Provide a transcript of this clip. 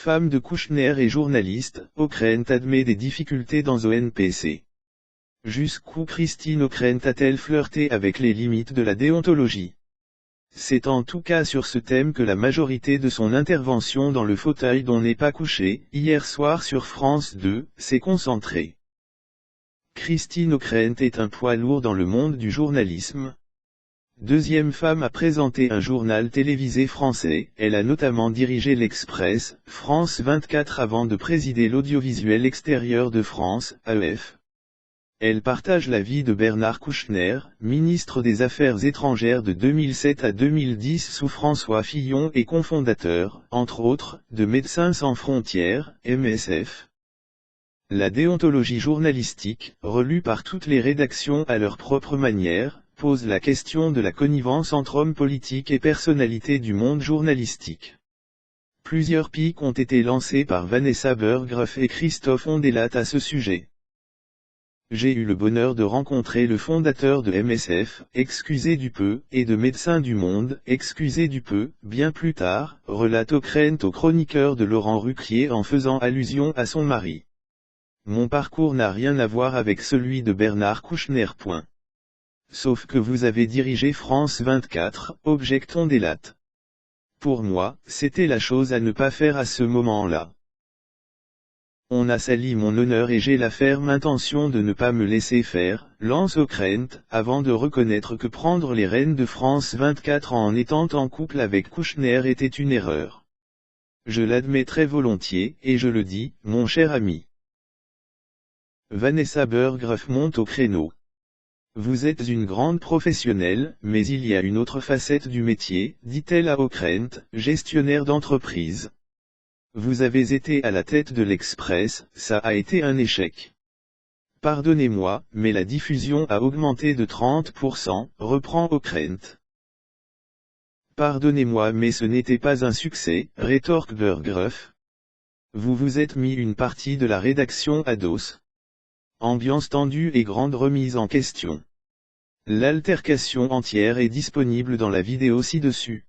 Femme de Kouchner et journaliste, Ockrent admet des difficultés dans ONPC. Jusqu'où Christine Ockrent a-t-elle flirté avec les limites de la déontologie? C'est en tout cas sur ce thème que la majorité de son intervention dans le fauteuil dont n'est pas couché, hier soir sur France 2, s'est concentrée. Christine Ockrent est un poids lourd dans le monde du journalisme. Deuxième femme à présenter un journal télévisé français, elle a notamment dirigé l'Express, France 24 avant de présider l'audiovisuel extérieur de France, AEF. Elle partage la vie de Bernard Kouchner, ministre des Affaires étrangères de 2007 à 2010 sous François Fillon et cofondateur, entre autres, de Médecins sans frontières, MSF. La déontologie journalistique, relue par toutes les rédactions à leur propre manière, pose la question de la connivence entre hommes politiques et personnalités du monde journalistique. Plusieurs pics ont été lancés par Vanessa Burggraf et Christophe Ondelat à ce sujet. J'ai eu le bonheur de rencontrer le fondateur de MSF, excusez du peu, et de Médecins du Monde, excusez du peu, bien plus tard, relate Ockrent au chroniqueur de Laurent Ruquier en faisant allusion à son mari. Mon parcours n'a rien à voir avec celui de Bernard Kouchner. Sauf que vous avez dirigé France 24, objecte Ondelat. Pour moi, c'était la chose à ne pas faire à ce moment-là. On a sali mon honneur et j'ai la ferme intention de ne pas me laisser faire, lance Ockrent, avant de reconnaître que prendre les rênes de France 24 en étant en couple avec Kouchner était une erreur. Je l'admets très volontiers, et je le dis, mon cher ami. Vanessa Burggraf monte au créneau. Vous êtes une grande professionnelle, mais il y a une autre facette du métier, dit-elle à Ockrent, gestionnaire d'entreprise. Vous avez été à la tête de l'Express, ça a été un échec. Pardonnez-moi, mais la diffusion a augmenté de 30%, reprend Ockrent. Pardonnez-moi mais ce n'était pas un succès, rétorque Burggraf. Vous vous êtes mis une partie de la rédaction à dos. Ambiance tendue et grande remise en question. L'altercation entière est disponible dans la vidéo ci-dessus.